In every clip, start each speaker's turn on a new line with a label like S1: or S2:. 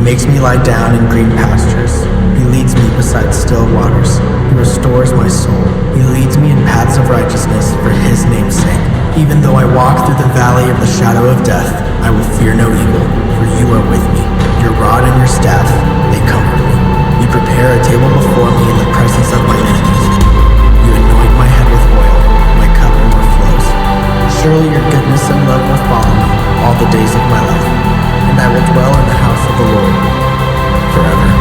S1: makes me lie down in green pastures. He leads me beside still waters. He restores my soul. He leads me in paths of righteousness for his name's sake. Even though I walk through the valley of the shadow of death, I will fear no evil, for you are with me. Your rod and your staff, they comfort me. You prepare a table before me in the presence of my enemies. You anoint my head with oil, my cup overflows. Surely your goodness and love will follow me all the days of my life, and I will dwell in the house of the Lord forever.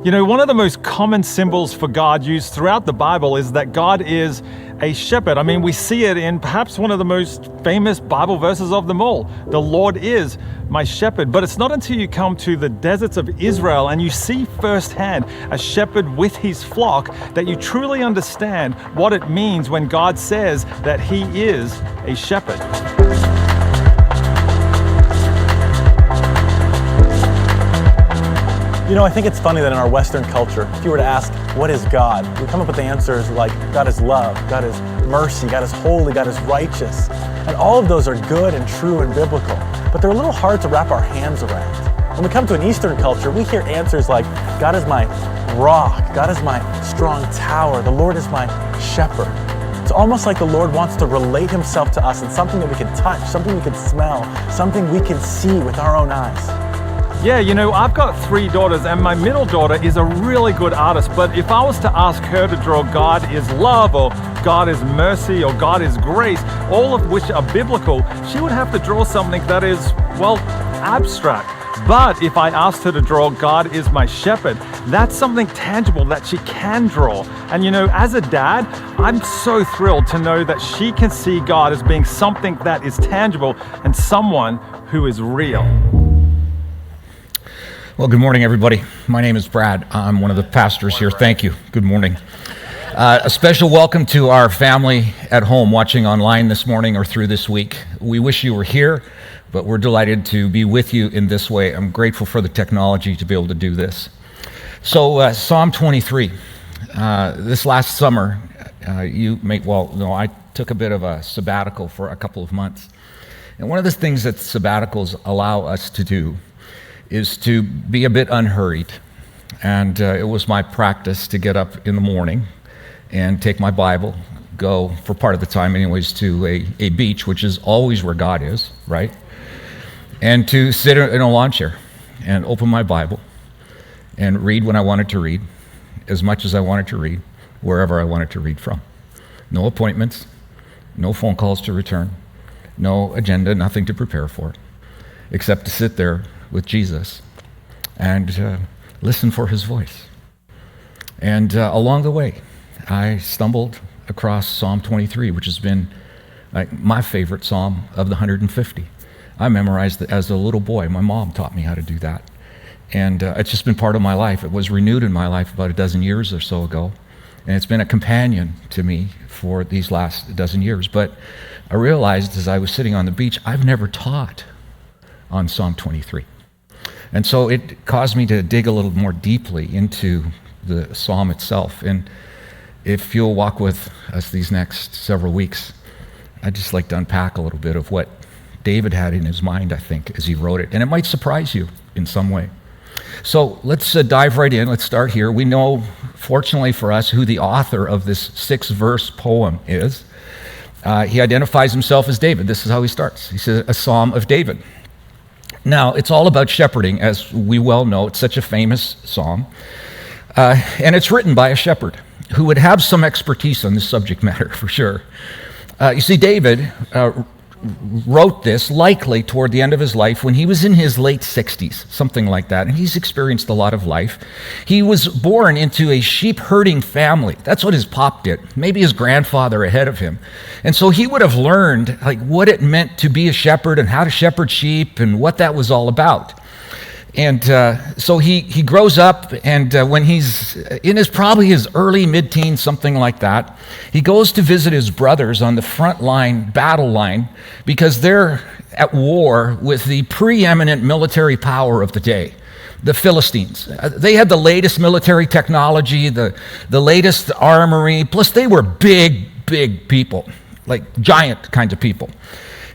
S2: You know, one of the most common symbols for God used throughout the Bible is that God is a shepherd. I mean, we see it in perhaps one of the most famous Bible verses of them all. The Lord is my shepherd. But it's not until you come to the deserts of Israel and you see firsthand a shepherd with his flock that you truly understand what it means when God says that he is a shepherd.
S3: You know, I think it's funny that in our Western culture, if you were to ask, what is God? We come up with the answers like, God is love, God is mercy, God is holy, God is righteous. And all of those are good and true and biblical, but they're a little hard to wrap our hands around. When we come to an Eastern culture, we hear answers like, God is my rock, God is my strong tower, the Lord is my shepherd. It's almost like the Lord wants to relate himself to us in something that we can touch, something we can smell, something we can see with our own eyes.
S2: Yeah, you know, I've got 3 daughters and my middle daughter is a really good artist, but if I was to ask her to draw God is love or God is mercy or God is grace, all of which are biblical, she would have to draw something that is, well, abstract. But if I asked her to draw God is my shepherd, that's something tangible that she can draw. And you know, as a dad, I'm so thrilled to know that she can see God as being something that is tangible and someone who is real.
S4: Well, good morning, everybody. My name is Brad. I'm one of the pastors here. Thank you. Good morning. A special welcome to our family at home watching online this morning or through this week. We wish you were here, but we're delighted to be with you in this way. I'm grateful for the technology to be able to do this. So, Psalm 23. This last summer, I took a bit of a sabbatical for a couple of months. And one of the things that sabbaticals allow us to do is to be a bit unhurried. And it was my practice to get up in the morning and take my Bible, go for part of the time anyways to a beach, which is always where God is, right? And to sit in a lawn chair and open my Bible and read when I wanted to read, as much as I wanted to read, wherever I wanted to read from. No appointments, no phone calls to return, no agenda, nothing to prepare for, except to sit there with Jesus and listen for his voice. And along the way, I stumbled across Psalm 23, which has been like my favorite psalm of the 150. I memorized it as a little boy. My mom taught me how to do that. And it's just been part of my life. It was renewed in my life about a dozen years or so ago. And it's been a companion to me for these last dozen years. But I realized as I was sitting on the beach, I've never taught on Psalm 23. And so it caused me to dig a little more deeply into the psalm itself. And if you'll walk with us these next several weeks, I'd just like to unpack a little bit of what David had in his mind, I think, as he wrote it. And it might surprise you in some way. So let's dive right in. Let's start here. We know, fortunately for us, who the author of this 6-verse poem is. He identifies himself as David. This is how he starts. He says, a psalm of David. Now, it's all about shepherding, as we well know. It's such a famous psalm. And it's written by a shepherd who would have some expertise on this subject matter, for sure. You see, David wrote this likely toward the end of his life when he was in his late 60s, something like that, and he's experienced a lot of life. He was born into a sheep herding family. That's what his pop did, maybe his grandfather ahead of him. And so he would have learned like what it meant to be a shepherd and how to shepherd sheep and what that was all about. And so he grows up, and when he's in probably his early mid-teens, something like that, he goes to visit his brothers on the front line, battle line, because they're at war with the preeminent military power of the day, the Philistines. They had the latest military technology, the latest armory, plus they were big people, like giant kinds of people.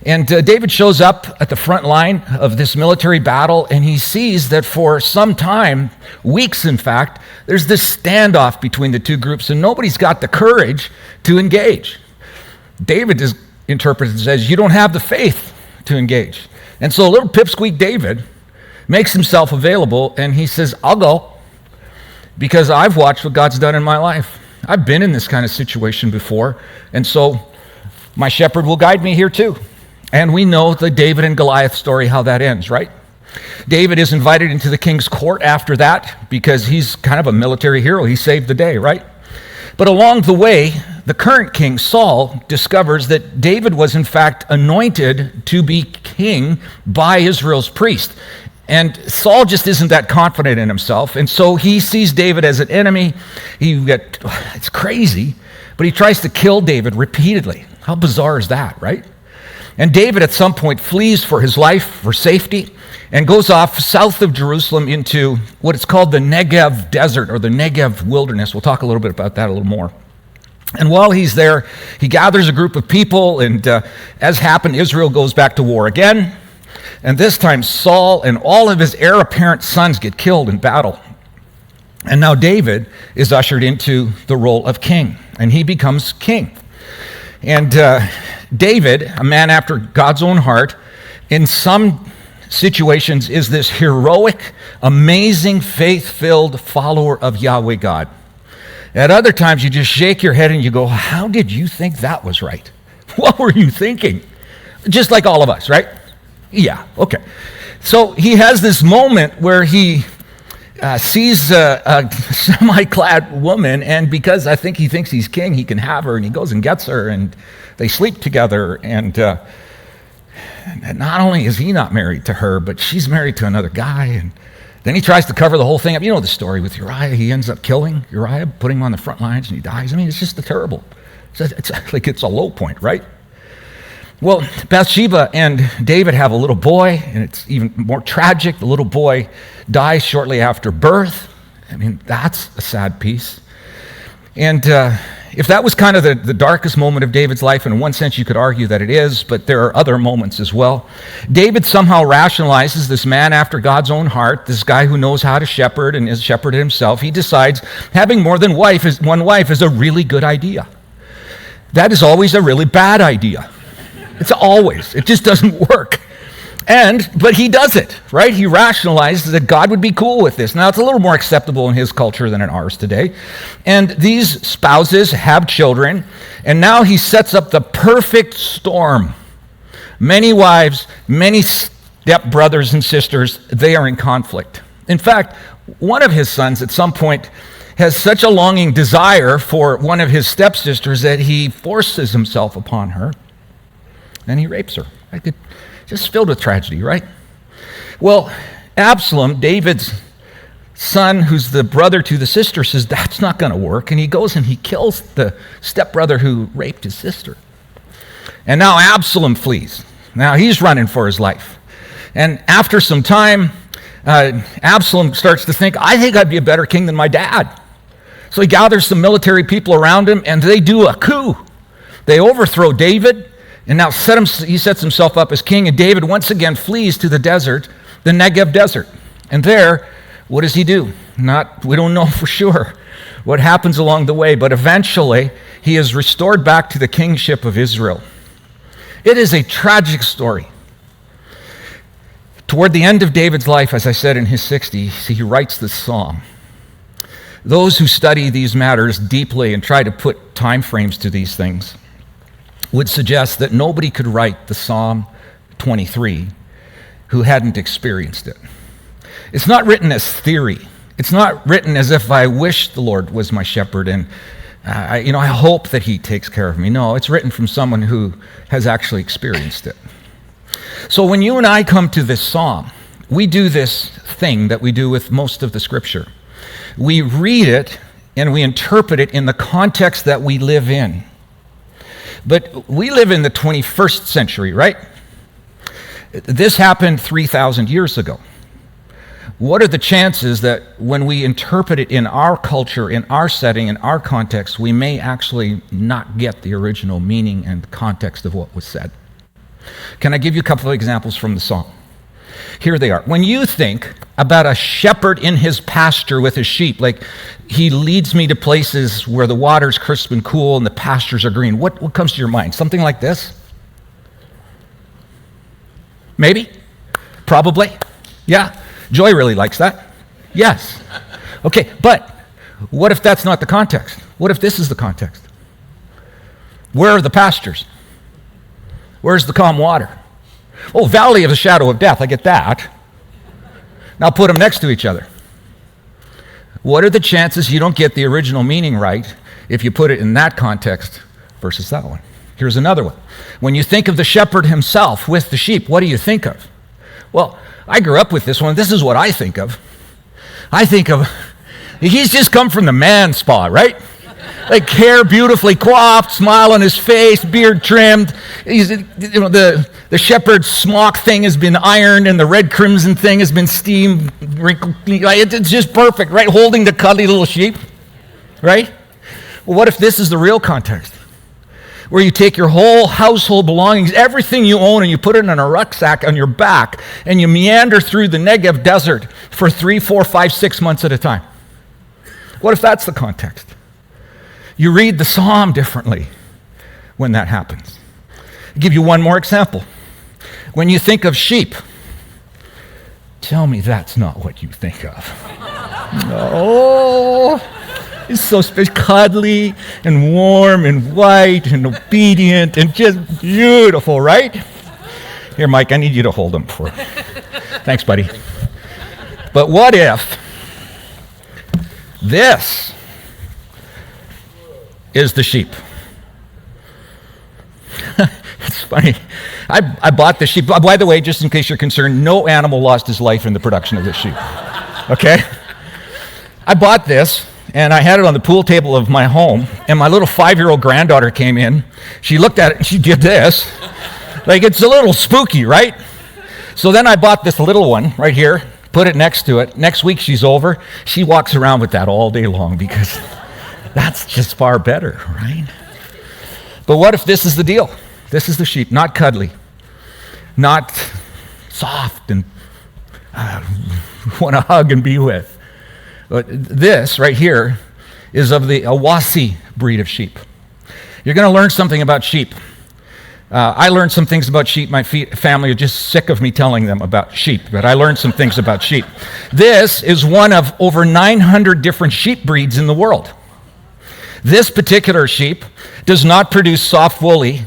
S4: And David shows up at the front line of this military battle, and he sees that for some time, weeks in fact, there's this standoff between the two groups, and nobody's got the courage to engage. David is interpreted as, you don't have the faith to engage. And so little pipsqueak David makes himself available, and he says, I'll go, because I've watched what God's done in my life. I've been in this kind of situation before, and so my shepherd will guide me here too. And we know the David and Goliath story, how that ends, right? David is invited into the king's court after that because he's kind of a military hero. He saved the day, right? But along the way, the current king, Saul, discovers that David was in fact anointed to be king by Israel's priest. And Saul just isn't that confident in himself, and so he sees David as an enemy. It's crazy, but he tries to kill David repeatedly. How bizarre is that, right? And David at some point flees for his life, for safety, and goes off south of Jerusalem into what is called the Negev desert, or the Negev wilderness. We'll talk a little bit about that a little more. And while he's there, he gathers a group of people, and as happened, Israel goes back to war again. And this time, Saul and all of his heir apparent sons get killed in battle. And now David is ushered into the role of king, and he becomes king. And David, a man after God's own heart, in some situations is this heroic, amazing, faith-filled follower of Yahweh God. At other times, you just shake your head and you go, how did you think that was right? What were you thinking? Just like all of us, right? Yeah, okay. So he has this moment where he sees a semi-clad woman, and because I think he thinks he's king, he can have her, and he goes and gets her, and they sleep together, and not only is he not married to her, but she's married to another guy, and then he tries to cover the whole thing up. You know the story with Uriah. He ends up killing Uriah, putting him on the front lines, and he dies. I mean, it's just terrible. It's a low point, right? Well, Bathsheba and David have a little boy, and it's even more tragic. The little boy dies shortly after birth. I mean, that's a sad piece. And if that was kind of the darkest moment of David's life, in one sense you could argue that it is, but there are other moments as well. David somehow rationalizes this man after God's own heart, this guy who knows how to shepherd and is shepherded himself. He decides having more than one wife is a really good idea. That is always a really bad idea. It just doesn't work. But he does it, right? He rationalizes that God would be cool with this. Now, it's a little more acceptable in his culture than in ours today. And these spouses have children, and now he sets up the perfect storm. Many wives, many step-brothers and sisters, they are in conflict. In fact, one of his sons at some point has such a longing desire for one of his stepsisters that he forces himself upon her. And he rapes her. Just filled with tragedy, right? Well, Absalom, David's son, who's the brother to the sister, says that's not going to work. And he goes and he kills the stepbrother who raped his sister. And now Absalom flees. Now he's running for his life. And after some time, Absalom starts to think, I think I'd be a better king than my dad. So he gathers some military people around him, and they do a coup. They overthrow David. And now he sets himself up as king, and David once again flees to the desert, the Negev desert. And there, what does he do? We don't know for sure what happens along the way, but eventually he is restored back to the kingship of Israel. It is a tragic story. Toward the end of David's life, as I said, in his 60s, he writes this psalm. Those who study these matters deeply and try to put time frames to these things would suggest that nobody could write the Psalm 23 who hadn't experienced it. It's not written as theory. It's not written as if I wish the Lord was my shepherd and I hope that he takes care of me. No, it's written from someone who has actually experienced it. So when you and I come to this psalm, we do this thing that we do with most of the scripture. We read it and we interpret it in the context that we live in. But we live in the 21st century, right? This happened 3,000 years ago. What are the chances that when we interpret it in our culture, in our setting, in our context, we may actually not get the original meaning and context of what was said? Can I give you a couple of examples from the song? Here they are. When you think about a shepherd in his pasture with his sheep, like he leads me to places where the water's crisp and cool and the pastures are green, what comes to your mind? Something like this? Maybe? Probably? Yeah? Joy really likes that. Yes. Okay, but what if that's not the context? What if this is the context? Where are the pastures? Where's the calm water? Oh, valley of the shadow of death, I get that. Now put them next to each other. What are the chances you don't get the original meaning right if you put it in that context versus that one? Here's another one. When you think of the shepherd himself with the sheep, what do you think of? Well, I grew up with this one. This is what I think of. I think of, he's just come from the man spa, right? Like hair beautifully coiffed, smile on his face, beard trimmed. He's, the shepherd's smock thing has been ironed and the red crimson thing has been steamed, wrinkled. It's just perfect, right? Holding the cuddly little sheep, right? Well, what if this is the real context? Where you take your whole household belongings, everything you own, and you put it in a rucksack on your back, and you meander through the Negev desert for 3, 4, 5, 6 months at a time. What if that's the context? You read the psalm differently when that happens. I'll give you one more example. When you think of sheep, tell me that's not what you think of. Oh, it's so cuddly and warm and white and obedient and just beautiful, right? Here, Mike, I need you to hold them for. Thanks, buddy. But what if this is the sheep? It's funny. I bought the sheep. By the way, just in case you're concerned, no animal lost his life in the production of this sheep. Okay? I bought this, and I had it on the pool table of my home, and my little 5-year-old granddaughter came in. She looked at it, and she did this. Like, it's a little spooky, right? So then I bought this little one right here, put it next to it. Next week she's over. She walks around with that all day long because that's just far better, right? But what if this is the deal? This is the sheep, not cuddly, not soft and want to hug and be with. But this right here is of the Awasi breed of sheep. You're going to learn something about sheep. I learned some things about sheep. My family are just sick of me telling them about sheep, but I learned some things about sheep. This is one of over 900 different sheep breeds in the world. This particular sheep does not produce soft woolly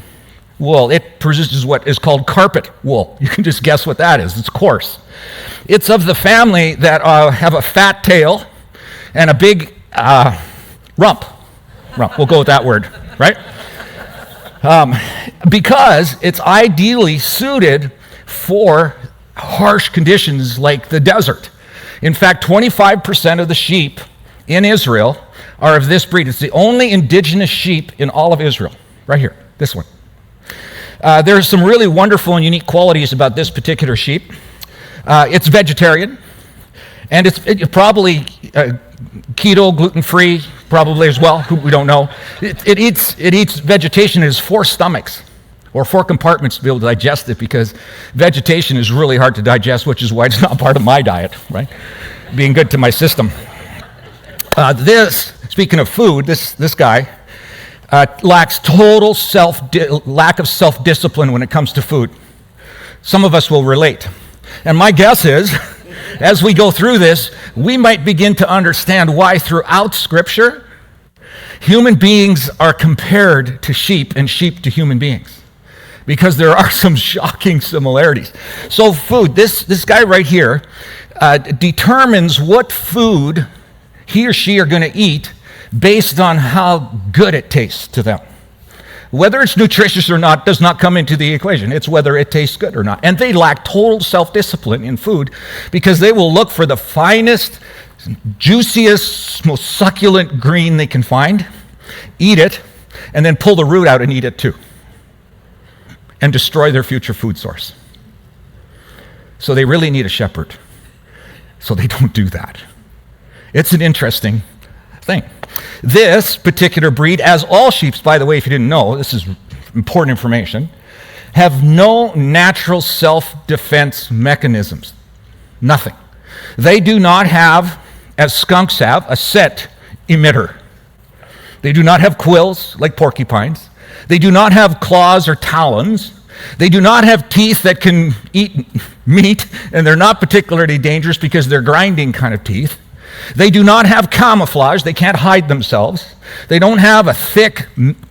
S4: wool. It produces what is called carpet wool. You can just guess what that is. It's coarse. It's of the family that have a fat tail and a big rump. We'll go with that word, right? Because it's ideally suited for harsh conditions like the desert. In fact, 25% of the sheep in Israel are of this breed. It's the only indigenous sheep in all of Israel. Right here, this one. There's some really wonderful and unique qualities about this particular sheep. It's vegetarian, and it's probably keto, gluten-free, probably as well. We don't know. It eats vegetation. It has 4 stomachs, or 4 compartments to be able to digest it, because vegetation is really hard to digest, which is why it's not part of my diet, right? Being good to my system. Speaking of food, this guy lacks total lack of self-discipline when it comes to food. Some of us will relate. And my guess is, as we go through this, we might begin to understand why throughout Scripture, human beings are compared to sheep and sheep to human beings. Because there are some shocking similarities. So food, this guy right here determines what food he or she are going to eat based on how good it tastes to them. Whether it's nutritious or not does not come into the equation. It's whether it tastes good or not. And they lack total self-discipline in food because they will look for the finest, juiciest, most succulent green they can find, eat it, and then pull the root out and eat it too, and destroy their future food source. So they really need a shepherd. So they don't do that. It's an interesting thing. This particular breed, as all sheep, by the way, if you didn't know, this is important information, have no natural self-defense mechanisms. Nothing. They do not have, as skunks have, a scent emitter. They do not have quills like porcupines. They do not have claws or talons. They do not have teeth that can eat meat, and they're not particularly dangerous because they're grinding kind of teeth. They do not have camouflage. They can't hide themselves. They don't have a thick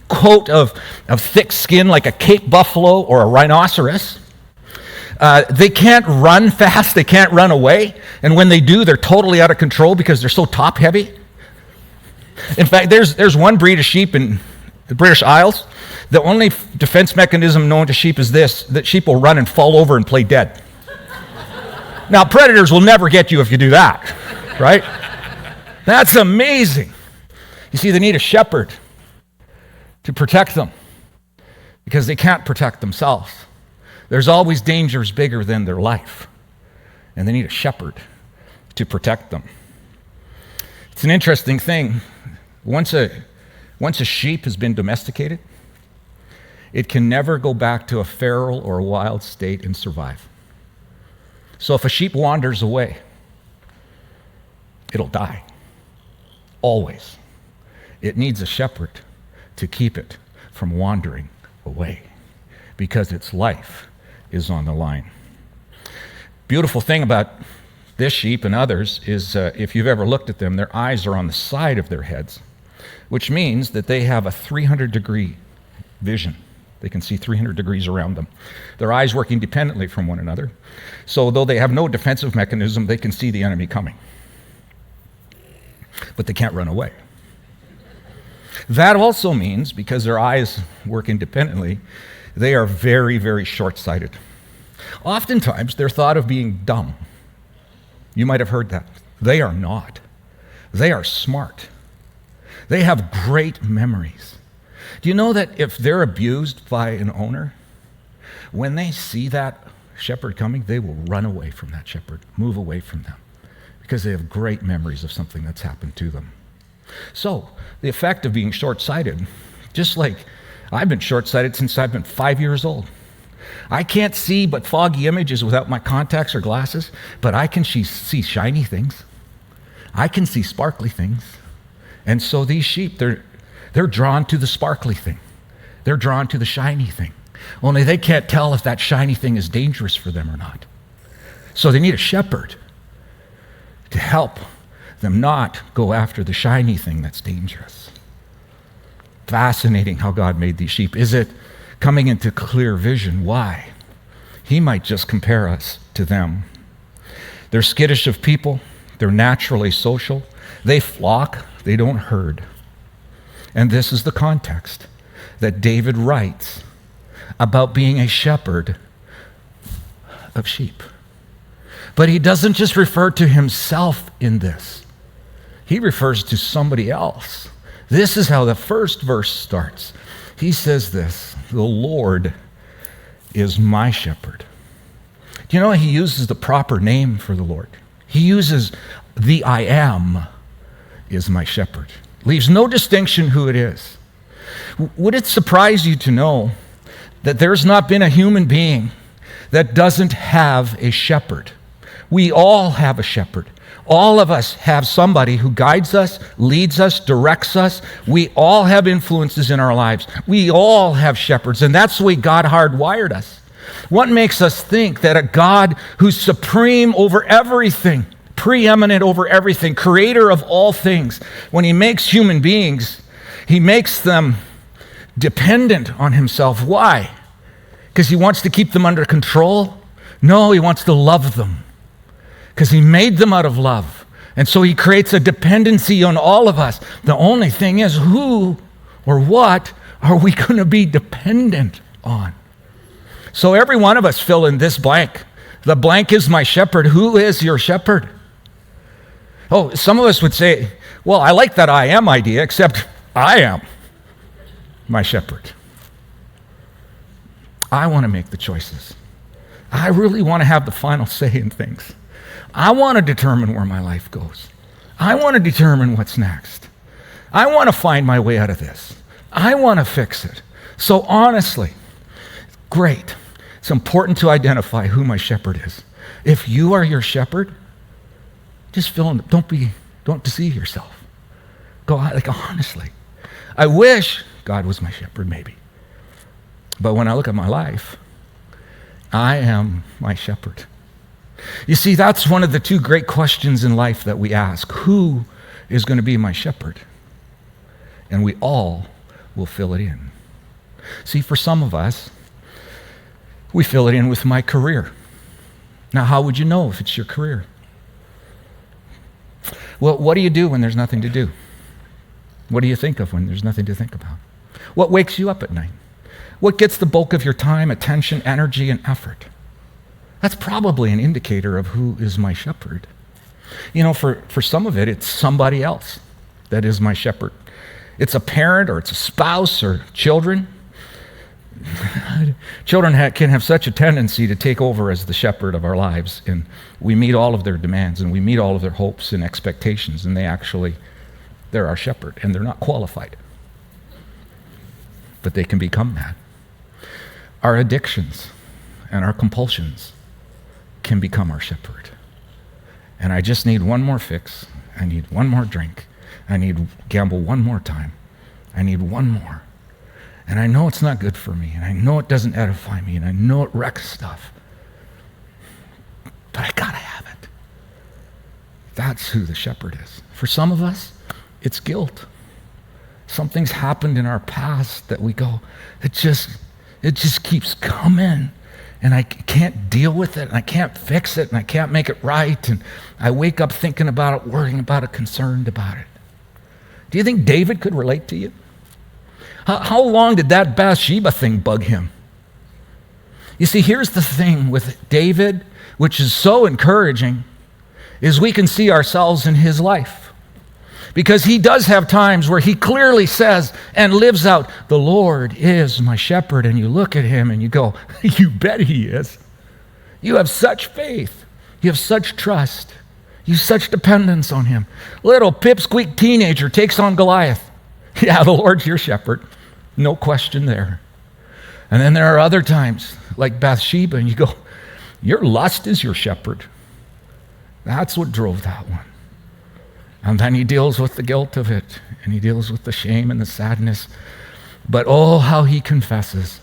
S4: coat of thick skin like a Cape buffalo or a rhinoceros. They can't run fast. They can't run away. And when they do, they're totally out of control because they're so top-heavy. In fact, there's one breed of sheep in the British Isles. The only defense mechanism known to sheep is this, that sheep will run and fall over and play dead. Now, predators will never get you if you do that, right? That's amazing. You see, they need a shepherd to protect them because they can't protect themselves. There's always dangers bigger than their life, and they need a shepherd to protect them. It's an interesting thing. Once a sheep has been domesticated, it can never go back to a feral or a wild state and survive. So if a sheep wanders away, it'll die. Always. It needs a shepherd to keep it from wandering away because its life is on the line. Beautiful thing about this sheep and others is if you've ever looked at them, their eyes are on the side of their heads, which means that they have a 300-degree vision. They can see 300 degrees around them. Their eyes work independently from one another. So though they have no defensive mechanism, they can see the enemy coming. But they can't run away. That also means, because their eyes work independently, they are very, very short-sighted. Oftentimes, they're thought of being dumb. You might have heard that. They are not. They are smart. They have great memories. Do you know that if they're abused by an owner, when they see that shepherd coming, they will run away from that shepherd, move away from them, because they have great memories of something that's happened to them. So, the effect of being short-sighted, just like I've been short-sighted since I've been 5 years old. I can't see but foggy images without my contacts or glasses, but I can see shiny things. I can see sparkly things. And so these sheep, they're drawn to the sparkly thing. They're drawn to the shiny thing. Only they can't tell if that shiny thing is dangerous for them or not. So they need a shepherd to help them not go after the shiny thing that's dangerous. Fascinating how God made these sheep. Is it coming into clear vision? Why? He might just compare us to them. They're skittish of people. They're naturally social. They flock. They don't herd. And this is the context that David writes about being a shepherd of sheep. But he doesn't just refer to himself in this. He refers to somebody else. This is how the first verse starts. He says this, "The Lord is my shepherd." Do you know he uses the proper name for the Lord? He uses the I am is my shepherd. Leaves no distinction who it is. Would it surprise you to know that there's not been a human being that doesn't have a shepherd? We all have a shepherd. All of us have somebody who guides us, leads us, directs us. We all have influences in our lives. We all have shepherds, and that's the way God hardwired us. What makes us think that a God who's supreme over everything, preeminent over everything, creator of all things, when he makes human beings, he makes them dependent on himself? Why? Because he wants to keep them under control? No, he wants to love them. Because he made them out of love. And so he creates a dependency on all of us. The only thing is, who or what are we going to be dependent on? So every one of us fill in this blank. The blank is my shepherd. Who is your shepherd? Oh, some of us would say, well, I like that I am idea, except I am my shepherd. I want to make the choices. I really want to have the final say in things. I want to determine where my life goes. I want to determine what's next. I want to find my way out of this. I want to fix it. So honestly, great. It's important to identify who my shepherd is. If you are your shepherd, just fill in. Don't deceive yourself. Go like honestly. I wish God was my shepherd, maybe. But when I look at my life, I am my shepherd. You see, that's one of the two great questions in life that we ask. Who is going to be my shepherd? And we all will fill it in. See, for some of us, we fill it in with my career. Now, how would you know if it's your career? Well, what do you do when there's nothing to do? What do you think of when there's nothing to think about? What wakes you up at night? What gets the bulk of your time, attention, energy, and effort? That's probably an indicator of who is my shepherd. You know, for some of it, it's somebody else that is my shepherd. It's a parent, or it's a spouse, or children. Children can have such a tendency to take over as the shepherd of our lives, and we meet all of their demands, and we meet all of their hopes and expectations, and they're our shepherd, and they're not qualified. But they can become that. Our addictions and our compulsions can become our shepherd. And I just need one more fix. I need one more drink. I need to gamble one more time. I need one more. And I know it's not good for me, and I know it doesn't edify me, and I know it wrecks stuff. But I gotta have it. That's who the shepherd is. For some of us, it's guilt. Something's happened in our past that we go, it just keeps coming, and I can't deal with it, and I can't fix it, and I can't make it right, and I wake up thinking about it, worrying about it, concerned about it. Do you think David could relate to you? How long did that Bathsheba thing bug him? You see, here's the thing with David, which is so encouraging, is we can see ourselves in his life. Because he does have times where he clearly says and lives out, the Lord is my shepherd, and you look at him and you go, you bet he is. You have such faith. You have such trust. You have such dependence on him. Little pipsqueak teenager takes on Goliath. Yeah, the Lord's your shepherd. No question there. And then there are other times, like Bathsheba, and you go, your lust is your shepherd. That's what drove that one. And then he deals with the guilt of it, and he deals with the shame and the sadness. But oh, how he confesses.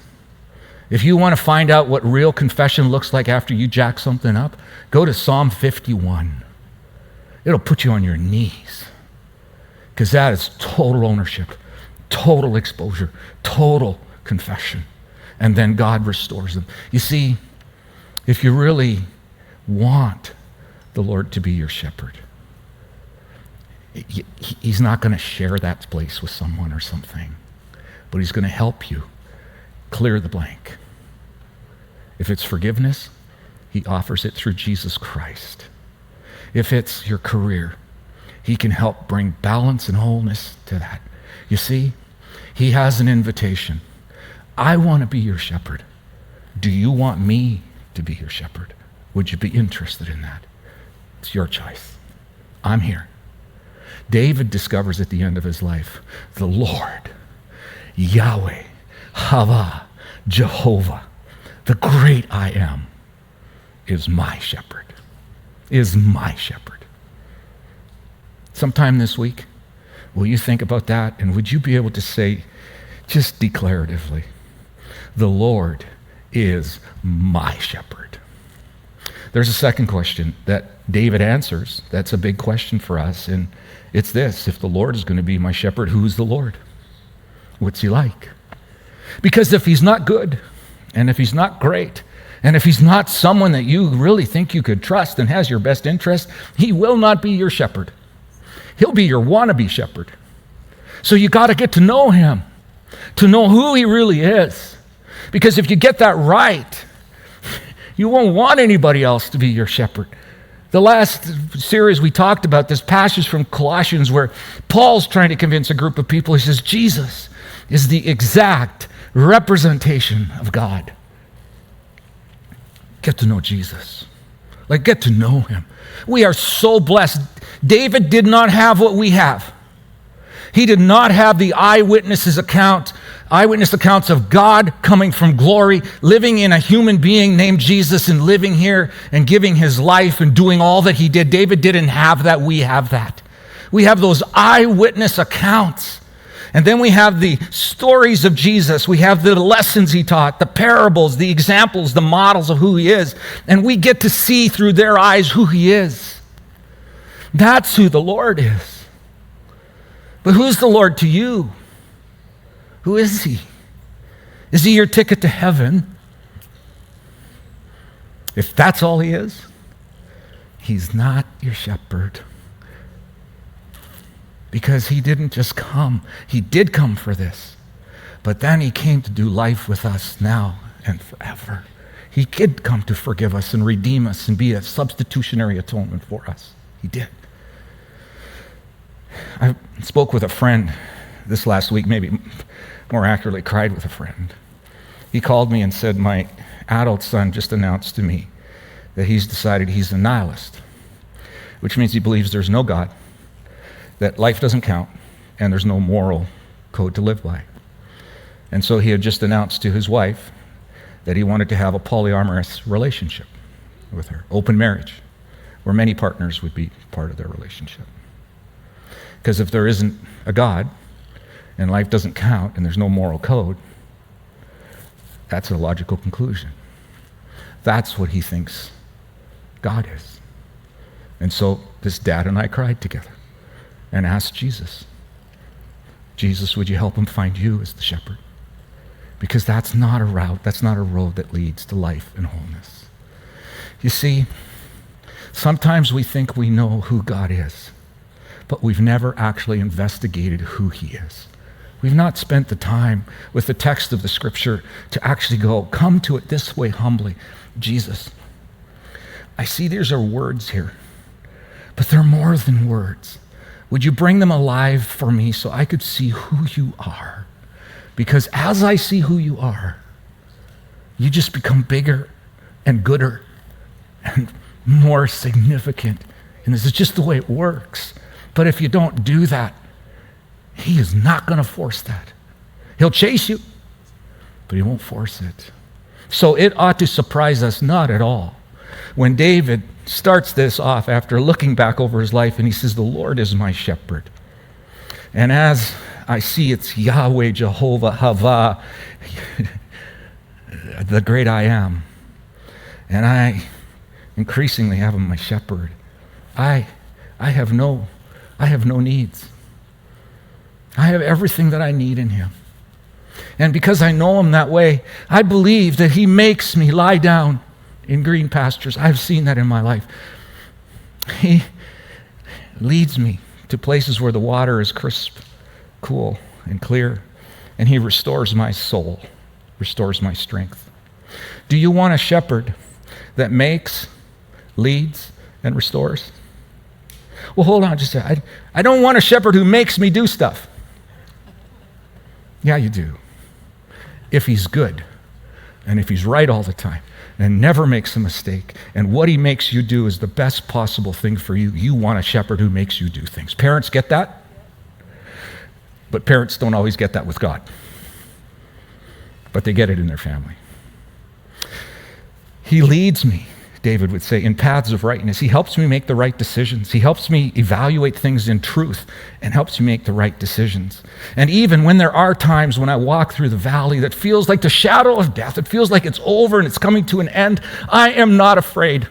S4: If you want to find out what real confession looks like after you jack something up, go to Psalm 51. It'll put you on your knees, because that is total ownership, total exposure, total confession. And then God restores them. You see, if you really want the Lord to be your shepherd, he's not going to share that place with someone or something, but he's going to help you clear the blank. If it's forgiveness, he offers it through Jesus Christ. If it's your career, he can help bring balance and wholeness to that. You see, he has an invitation. I want to be your shepherd. Do you want me to be your shepherd? Would you be interested in that? It's your choice. I'm here. David discovers at the end of his life, the Lord, Yahweh, Hava, Jehovah, the great I am, is my shepherd, is my shepherd. Sometime this week, will you think about that, and would you be able to say, just declaratively, the Lord is my shepherd? There's a second question that David answers. That's a big question for us, and it's this: if the Lord is going to be my shepherd, who's the Lord? What's he like? Because if he's not good, and if he's not great, and if he's not someone that you really think you could trust and has your best interest, he will not be your shepherd. He'll be your wannabe shepherd. So you got to get to know him. to know who he really is. Because if you get that right, you won't want anybody else to be your shepherd. The last series we talked about this passage from Colossians where Paul's trying to convince a group of people. He says, Jesus is the exact representation of God. Get to know Jesus. Like, get to know him. We are so blessed. David did not have what we have. He did not have the eyewitness accounts of God coming from glory, living in a human being named Jesus and living here and giving his life and doing all that he did. David didn't have that. We have that. We have those eyewitness accounts. And then we have the stories of Jesus. We have the lessons he taught, the parables, the examples, the models of who he is. And we get to see through their eyes who he is. That's who the Lord is. But who's the Lord to you? Who is he? Is he your ticket to heaven? If that's all he is, he's not your shepherd. Because he didn't just come. He did come for this. But then he came to do life with us now and forever. He did come to forgive us and redeem us and be a substitutionary atonement for us. He did. I spoke with a friend this last week, maybe more accurately, cried with a friend. He called me and said, my adult son just announced to me that he's decided he's a nihilist, which means he believes there's no God, that life doesn't count, and there's no moral code to live by. And so he had just announced to his wife that he wanted to have a polyamorous relationship with her, open marriage, where many partners would be part of their relationship. Because if there isn't a God, and life doesn't count, and there's no moral code, that's a logical conclusion. That's what he thinks God is. And so this dad and I cried together and asked Jesus, Jesus, would you help him find you as the shepherd? Because that's not a route, that's not a road that leads to life and wholeness. You see, sometimes we think we know who God is, but we've never actually investigated who he is. We've not spent the time with the text of the scripture to actually go, come to it this way humbly. Jesus, I see there's are words here, but they're more than words. Would you bring them alive for me so I could see who you are? Because as I see who you are, you just become bigger and gooder and more significant. And this is just the way it works. But if you don't do that, he is not going to force that. He'll chase you, but he won't force it. So it ought to surprise us not at all when David starts this off after looking back over his life and he says, the Lord is my shepherd. And as I see it's Yahweh, Jehovah, Hava, the great I am, and I increasingly have him my shepherd, I have no needs. I have everything that I need in him. And because I know him that way, I believe that he makes me lie down in green pastures. I've seen that in my life. He leads me to places where the water is crisp, cool, and clear. And he restores my soul, restores my strength. Do you want a shepherd that makes, leads, and restores? Well, hold on just a second. I don't want a shepherd who makes me do stuff. Yeah, you do. If he's good, and if he's right all the time, and never makes a mistake, and what he makes you do is the best possible thing for you, you want a shepherd who makes you do things. Parents get that, but parents don't always get that with God. But they get it in their family. He leads me, David would say, in paths of rightness. He helps me make the right decisions. He helps me evaluate things in truth and helps me make the right decisions. And even when there are times when I walk through the valley that feels like the shadow of death, it feels like it's over and it's coming to an end, I am not afraid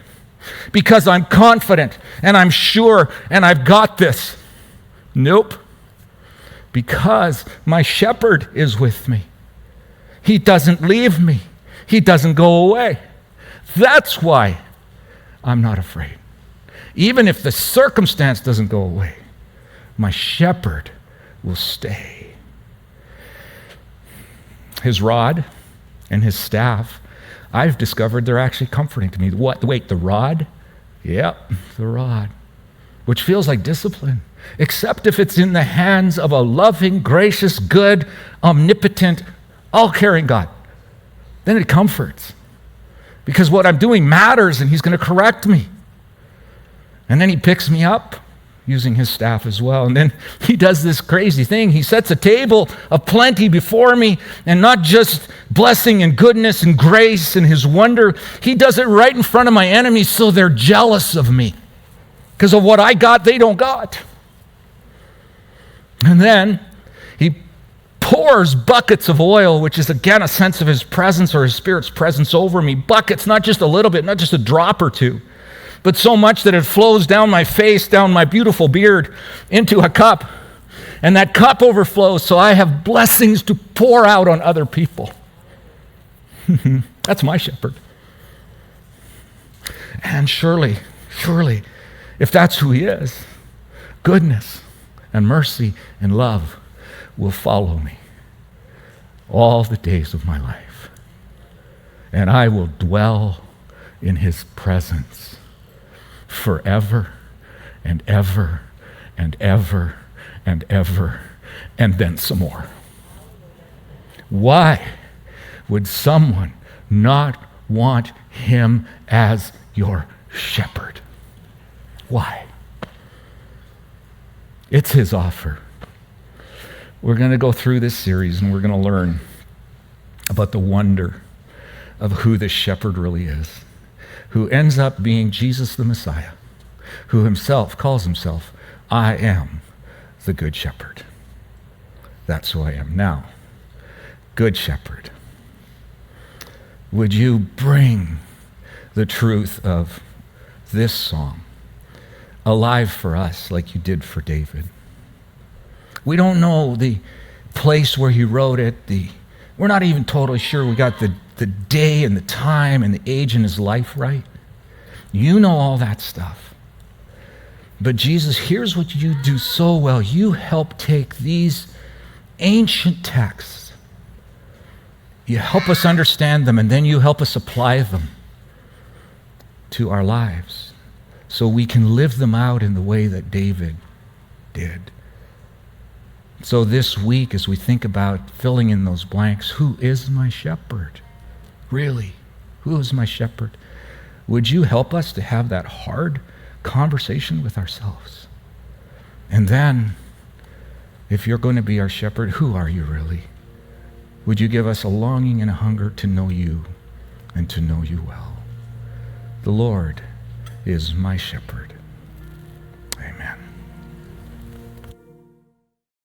S4: because I'm confident and I'm sure and I've got this. Nope. Because my shepherd is with me. He doesn't leave me. He doesn't go away. That's why I'm not afraid. Even if the circumstance doesn't go away, my shepherd will stay. His rod and his staff, I've discovered they're actually comforting to me. What? Wait, the rod? Yep, the rod. Which feels like discipline, except if it's in the hands of a loving, gracious, good, omnipotent, all-caring God. Then it comforts. Because what I'm doing matters and he's going to correct me. And then he picks me up using his staff as well. And then he does this crazy thing. He sets a table of plenty before me, and not just blessing and goodness and grace and his wonder. He does it right in front of my enemies so they're jealous of me. Because of what I got, they don't got. And then he pours buckets of oil, which is again a sense of his presence or his Spirit's presence over me. Buckets, not just a little bit, not just a drop or two, but so much that it flows down my face, down my beautiful beard, into a cup. And that cup overflows, so I have blessings to pour out on other people. That's my shepherd. And surely, if that's who he is, goodness and mercy and love will follow me all the days of my life. And I will dwell in his presence forever and ever and ever and ever, and then some more. Why would someone not want him as your shepherd? Why? It's his offer. We're going to go through this series and we're going to learn about the wonder of who this shepherd really is, who ends up being Jesus the Messiah, who himself calls himself, I am the Good Shepherd. That's who I am. Now, Good Shepherd, would you bring the truth of this song alive for us like you did for David? We don't know the place where he wrote it. We're not even totally sure we got the day and the time and the age in his life right. You know all that stuff. But Jesus, here's what you do so well. You help take these ancient texts, you help us understand them, and then you help us apply them to our lives so we can live them out in the way that David did. So this week, as we think about filling in those blanks, who is my shepherd? Really, who is my shepherd? Would you help us to have that hard conversation with ourselves? And then, if you're going to be our shepherd, who are you really? Would you give us a longing and a hunger to know you and to know you well? The Lord is my shepherd.